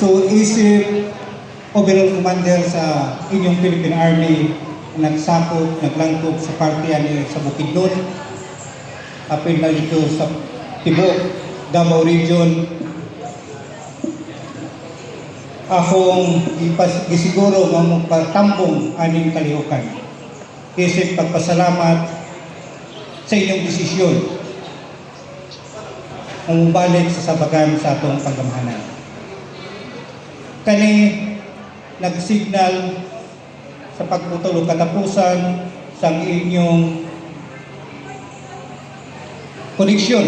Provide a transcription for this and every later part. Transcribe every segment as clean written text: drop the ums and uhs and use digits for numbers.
So, isip overall commander sa inyong Philippine Army nagsakop, naglangkop sa partiyan ni sa Bukidnon, apil na dito sa Tibok, Davao Region. Akong gisiguro nga magpatambong aning kalihukan. Isip pagpasalamat sa inyong desisyon kung balik sa sabagan sa atong paggamhanan. Kani nagsignal sa pagputulong katapusan sa inyong koneksyon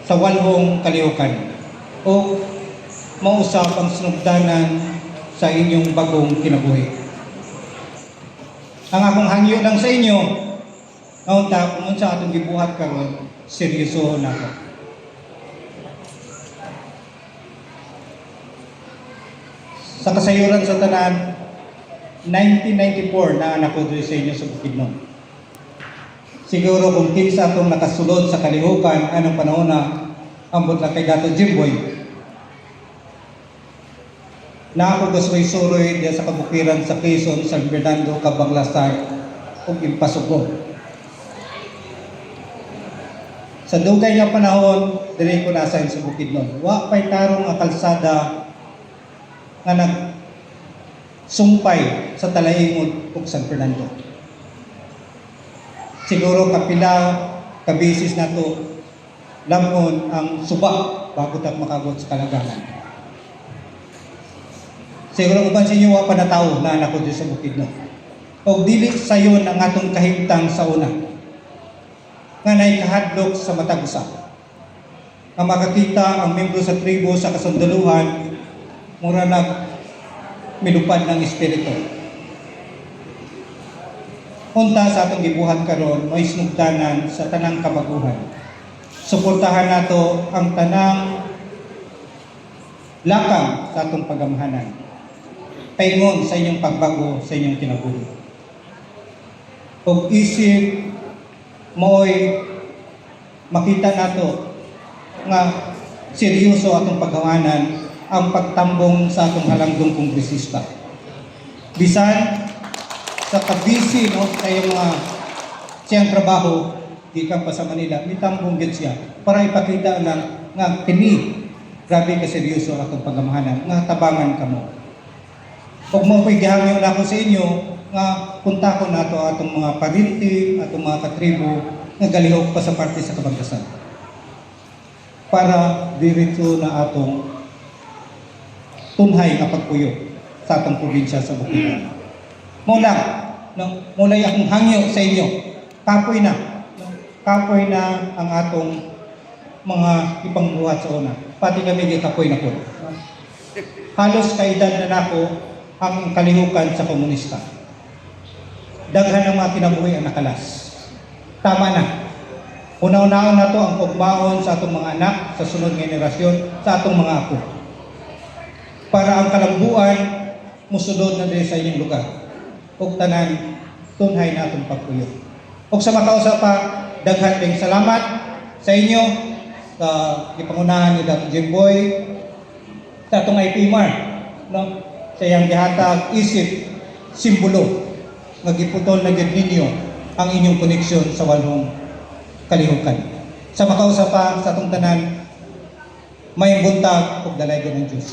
sa walhong kalihukan o mausap ang sinugdanan sa inyong bagong kinabuhi. Ang akong hangyo lang sa inyo, naunta kung sa atong gibuhat karon, seryoso na ako. Sa kasayuran sa tanan, 1994 na anak ko doon sa inyo sa Bukidnon. Siguro kung kinsa itong nakasulod sa kalihukan, anong panahon na ambot na kay Dato Jimboy, na ako gasuroy-suroy diya sa kabukiran sa Quezon, San Fernando, Cabanglasan, ug Impasugo. Sa dugay nga panahon, dili ko nasa sa Bukidnon. Wa pay tarong nga kalsada nga nagsumpay sa Talaingod ug San Fernando. Siguro kapila kabisis na to lamon ang suba bago ta makabot sa kalaganan. Siguro uban sa inyo wa pa natawo na anak ko dito sa Bukidnon. O dili sayon ang atong kahimtang sa una nga naikahadlok sa matag usa. Nga makakita ang membro sa tribo sa kasundaluhan mura nag milupad ng espiritu. Unta sa atong gibuhat karon may sinugdanan sa tanang kabaguhan. Suportahan nato ang tanang lakang sa atong pagamhanan. Paingon sa inyong pagbago sa inyong kinabuhi. Og isip mooy makita nato nga seryoso atong paghawanan ang pagtambong sa atong halangdong kongresista. Bisan sa kabisi no sa mga siyang trabaho gikan pa sa Manila, mitambong gid siya para ipakita na nga kini grabe ka seryoso atong pagamahanan nga tabangan kamo. Ug mo pay gihangyo na ako sa inyo nga puntakon nato atong mga parinti, atong mga katribo nga galihok pa sa parte sa Kabangkasan. Para diretso na atong tunhay nga pagpuyo sa atong probinsya sa Bukidnon. Mulay akong hangyo sa inyo. Kapoy na ang atong mga ipangbuhat sa una. Pati kami gikapoy na po. Halos kaedad na nako ang kalihukan sa komunista. Daghan ang mga kinabuhi ang nakalas. Tama na. Una-unaon na to ang pagbaon sa atong mga anak sa sunod nga henerasyon, sa atong mga apo. Para ang kalambuan musulod na diri sa inyong lugar. Ug tanan tunhay na atong pagpuyo. Ug sa makausap pa, daghan ding salamat sa inyo sa gipangunahan ni Dato Jimboy sa atong IPMAR, no? Sa iyang gihatag isip simbolo nga giputol na gid ninyo ang inyong koneksyon sa walhong kalihukan. Sa makausap pa sa atong tanan, may buntag ug dalaygon ng Dios.